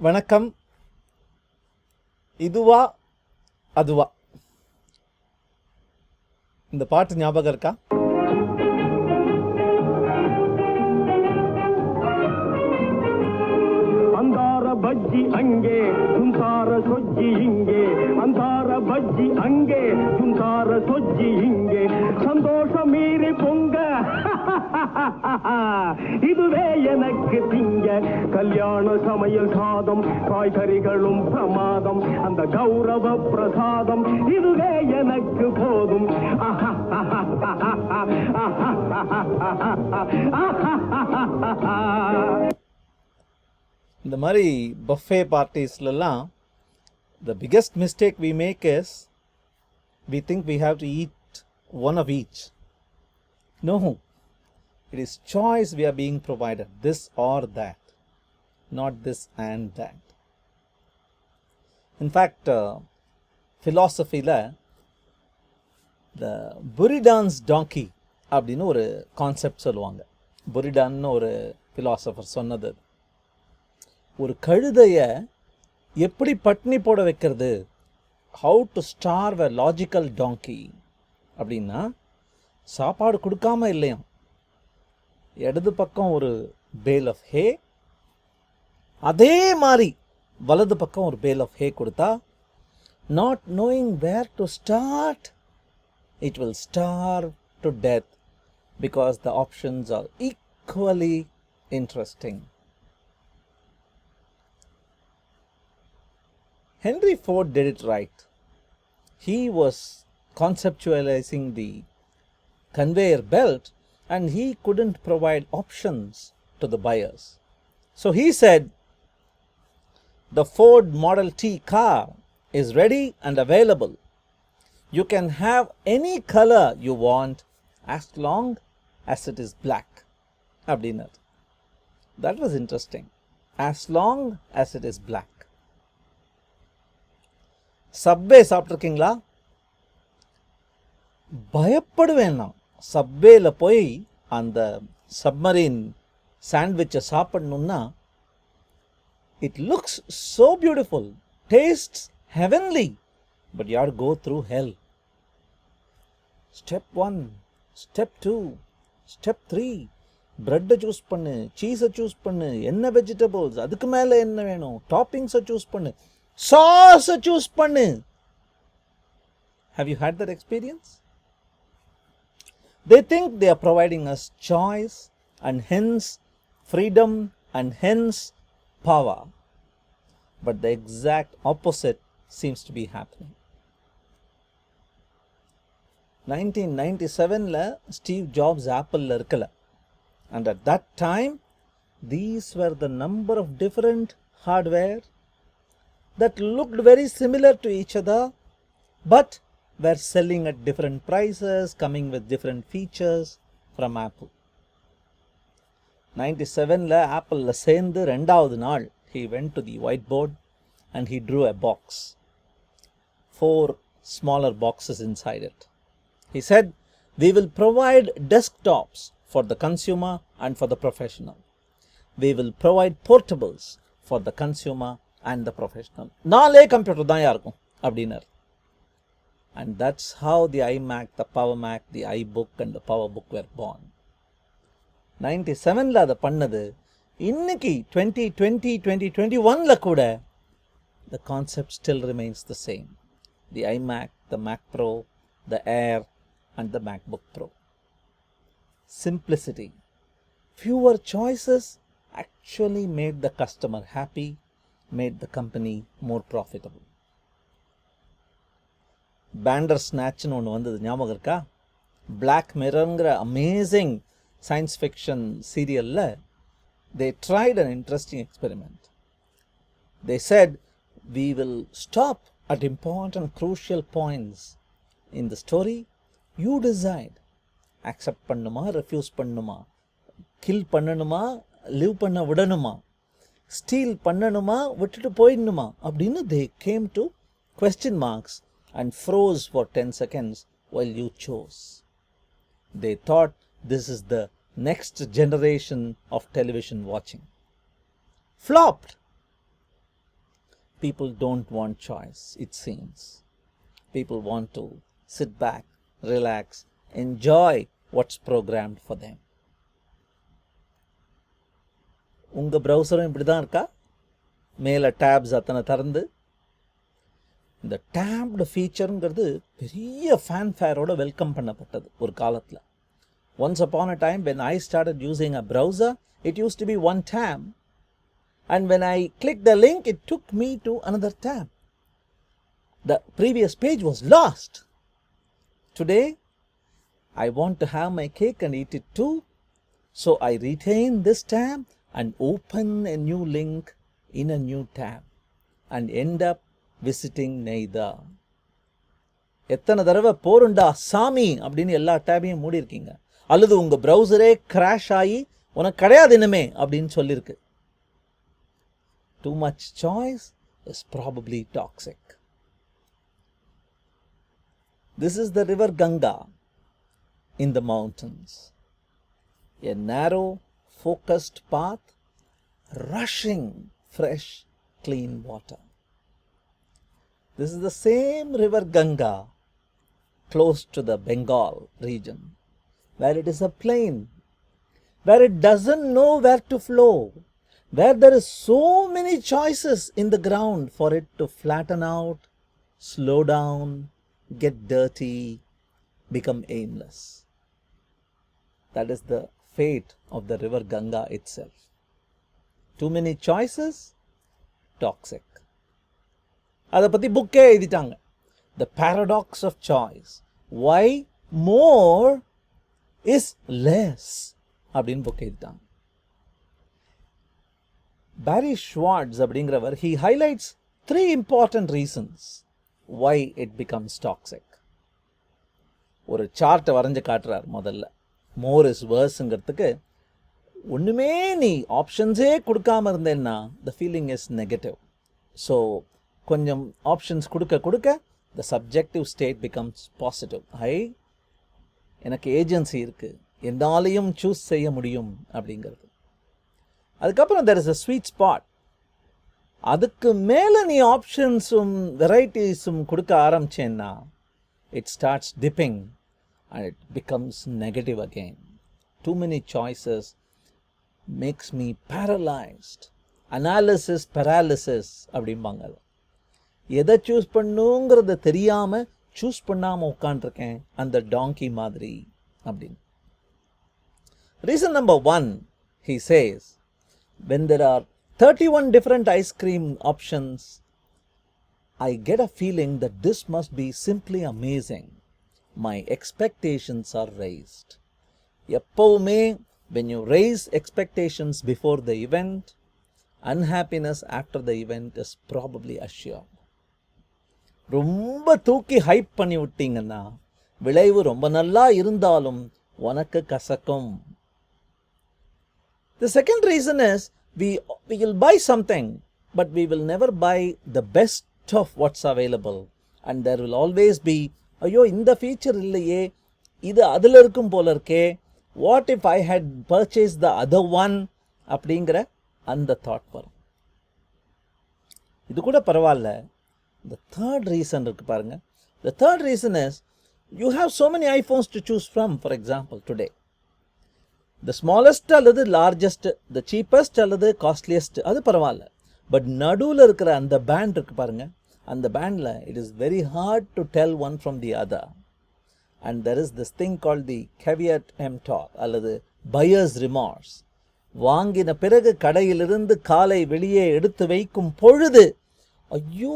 வணக்கம். இதுவா அதுவா இந்த பாட்டு ஞாபகம் இருக்கா? ಅಂದಾರ ಬಜ್ಜಿ ಅಂಗೆ ಸುಂಸಾರ ಸೊಜ್ಜಿ ಹಿಂಗೆ ಅಂದಾರ ಬಜ್ಜಿ ಅಂಗೆ ಸುಂಸಾರ ಸೊಜ್ಜಿ ಹಿಂಗೆ ಸಂತೋಷ மீறி பொங்க இதுவே எனக்கு திங்க கல்யாண சமையல் சாதம் காய்கறிகளும் பிரமாதம் அந்த கௌரவ பிரசாதம் இதுவே எனக்கு போதும் இந்த மாதிரி buffet பார்ட்டிஸ்லாம் the biggest mistake we make is we think we have to eat one of each. No, it is choice we are being provided, this or that, not this and that. In fact, philosophy-ல the Buridan's donkey அப்படின்னு ஒரு concept சொல்லுவாங்க. புரிடான்னு ஒரு philosopher சொன்னது. ஒரு கழுதைய எப்படி பட்னி போட வைக்கிறது, how to starve a logical donkey அப்படின்னா, சாப்பாடு கொடுக்காம இல்லையாம், இடது பக்கம் ஒரு பேல் ஆஃப் ஹே, அதே மாதிரி வலது பக்கம் ஒரு பேல் ஆஃப் ஹே கொடுத்தா, not knowing where to start, it will starve to death because the options are equally interesting. Henry Ford did it right. He was conceptualizing the conveyor belt and he couldn't provide options to the buyers. So he said, the Ford Model T car is ready and available. You can have any color you want as long as it is black. அப்படின்னார். That was interesting. As long as it is black. Subway சாப்பிட்ருக்கீங்களா? பயப்படுவேன் நான். சப்வேல போய் அந்த submarine சாண்ட்விச்சை சாப்பிடணுன்னா, it looks so beautiful, tastes heavenly, but you have to go through hell. Step 1, step 2, step 3, பிரெட்டை choose பண்ணு, சீஸை சூஸ் பண்ணு, என்ன வெஜிடபிள்ஸ், அதுக்கு மேலே என்ன வேணும், டாப்பிங்ஸை சூஸ் பண்ணு, சாஸை சூஸ் பண்ணு. Have you had that experience? They think they are providing us choice and hence freedom and hence power. But the exact opposite seems to be happening. 1997ல Steve Jobs Appleல இருக்கல. And at that time, these were the number of different hardware that looked very similar to each other, but were selling at different prices, coming with different features from Apple. 97ல Appleல சேர்ந்து ரெண்டாவது நாள், he went to the whiteboard and he drew a box. 4 smaller boxes inside it. He said, we will provide desktops for the consumer and for the professional. We will provide portables for the consumer and the professional. 4 computer தான் இருக்கும் அப்படின்னார். And that's how the iMac, the Power Mac, the iBook and the PowerBook were born. 97ல அதை பண்ணது, இன்னைக்கு 2020, 2021ல கூட the concept still remains the same. The iMac, the Mac Pro, the Air and the MacBook Pro. Simplicity. Fewer choices actually made the customer happy, made the company more profitable. Bandersnatchனு ஒன்று வந்தது, ஞாபகம் இருக்கா? Black Mirrorங்கிற amazing science fiction சீரியலில் they tried an interesting experiment. They said, we will stop at important crucial points in the story. You decide. Accept பண்ணுமா, refuse பண்ணுமா, kill பண்ணணுமா, live பண்ண விடணுமா, steel பண்ணணுமா, விட்டுட்டு போயிடணுமா அப்படின்னு they came to question marks and froze for 10 seconds while you chose. They thought this is the next generation of television watching. Flopped. people don't want choice, it seems. People want to sit back, relax, enjoy what's programmed for them. உங்க ப்ரௌசரும் இப்படி தான் இருக்கா? மேலே tabs அத்தனை திறந்து இந்த taped ஃபீச்சருங்கிறது பெரிய ஃபேன்ஃபேரோட welcome பண்ணப்பட்டது ஒரு காலத்தில். Once upon a time when I started using a browser, it used to be one tab, and when I clicked the link it took me to another tab. The previous page was lost. Today I want to have my cake and eat it too, so I retain this tab and open a new link in a new tab and end up visiting neither. எத்தனை தடவை போருண்டா சாமி அப்படின்னு எல்லா டேபையும் மூடி இருக்கீங்க, அல்லது உங்க ப்ரௌசரே crash ஆகி உனக்கு கிடையாது இனிமே அப்படின்னு சொல்லியிருக்கு. Too much choice is probably toxic. This is the river Ganga in the mountains, a narrow focused path rushing fresh clean water. This is the same river Ganga close to the Bengal region, where it is a plain, where it doesn't know where to flow, where there is so many choices in the ground for it to flatten out, slow down, get dirty, become aimless. That is the fate of the river Ganga itself. Too many choices, toxic. அதை பற்றி புக்கே எழுதிட்டாங்க, The Paradox of Choice, Why More is Less அப்படின்னு book எழுதிட்டாங்க. Barry Schwartz அப்படிங்கிறவர், he highlights 3 important reasons why it becomes toxic. ஒரு சார்ட்டை வரைஞ்சு காட்டுறார். முதல்ல மோர் இஸ் வேர்ஸுங்கிறதுக்கு, ஒன்றுமே நீ ஆப்ஷன்ஸே கொடுக்காம இருந்தேன்னா the feeling is negative. So கொஞ்சம் ஆப்ஷன்ஸ் கொடுக்க கொடுக்க த சப்ஜெக்டிவ் ஸ்டேட் பிகம்ஸ் பாசிட்டிவ். எனக்கு ஏஜென்சி இருக்குது, என்னாலையும் சூஸ் செய்ய முடியும் அப்படிங்கிறது. அதுக்கப்புறம் there is a sweet spot. அதுக்கு மேலே நீ ஆப்ஷன்ஸும் வெரைட்டிஸும் கொடுக்க ஆரம்பிச்சேன்னா it starts dipping and it becomes negative again. Too many choices makes me paralyzed. Analysis paralysis அப்படிம்பாங்க. எதை சூஸ் பண்ணுங்கிறத தெரியாமல் சூஸ் பண்ணாமல் உட்காண்டிருக்கேன் அந்த டாங்கி மாதிரி அப்படின்னு. Reason number 1, he says, when there are 31 different ice cream options, I get a feeling that this must be simply amazing. My expectations are raised. எப்பவுமே when you raise expectations before the event, unhappiness after the event is probably assured. ரொம்ப தூக்கி hype பண்ணி விட்டீங்கன்னா விளைவு ரொம்ப நல்லா இருந்தாலும் உனக்கு கசக்கும். The second reason is we will buy something, but we will never buy the best of what's available, and there will always be, ஐயோ இந்த ஃபீச்சர் இல்லையே, இது அதில் இருக்கும் போல இருக்கே, what if I had purchase the other one அப்படிங்கிற அந்த தாட் வரும். இது கூட பரவாயில்ல. The third reason இருக்கு பாருங்க. The third reason is you have so many iPhones to choose from, for example, today. The smallest அல்லது largest, the cheapest அல்லது costliest, அது பரவாயில்ல. பட் நடுவில் இருக்கிற அந்த பேண்ட் இருக்கு பாருங்க, அந்த பேண்டில் it is very hard to tell one from the other. And there is this thing called the caveat emptor அல்லது buyer's remorse. வாங்கின பிறகு கடையிலிருந்து காலை வெளியே எடுத்து வைக்கும் பொழுது, ஐயோ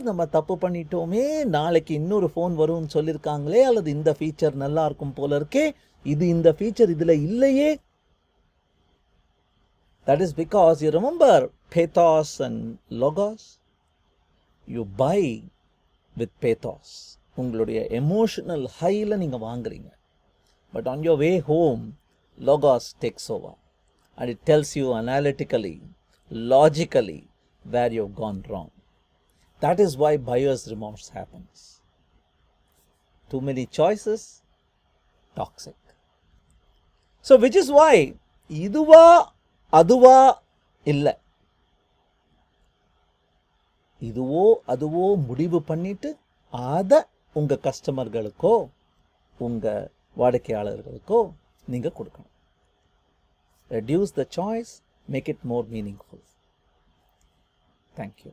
நம்ம தப்பு பண்ணிட்டோமே, நாளைக்கு இன்னொரு ஃபோன் வரும்னு சொல்லியிருக்காங்களே, அல்லது இந்த ஃபீச்சர் நல்லா இருக்கும் போல இருக்கே, இது இந்த ஃபீச்சர் இதில் இல்லையே. That is because you remember pathos and logos. You buy with pathos. உங்களுடைய எமோஷனல் ஹையில் நீங்கள் வாங்குறீங்க. But on your way home, logos takes over. And it tells you analytically, logically, where you've gone wrong. That is why buyer's remorse happens. Too many choices, toxic. So which is why, இதுவா அதுவா இல்லை, இதுவோ அதுவோ முடிவு பண்ணிட்டு அதை உங்கள் கஸ்டமர்களுக்கோ உங்கள் வாடிக்கையாளர்களுக்கோ நீங்கள் கொடுக்கணும். Reduce the choice, make it more meaningful. Thank you.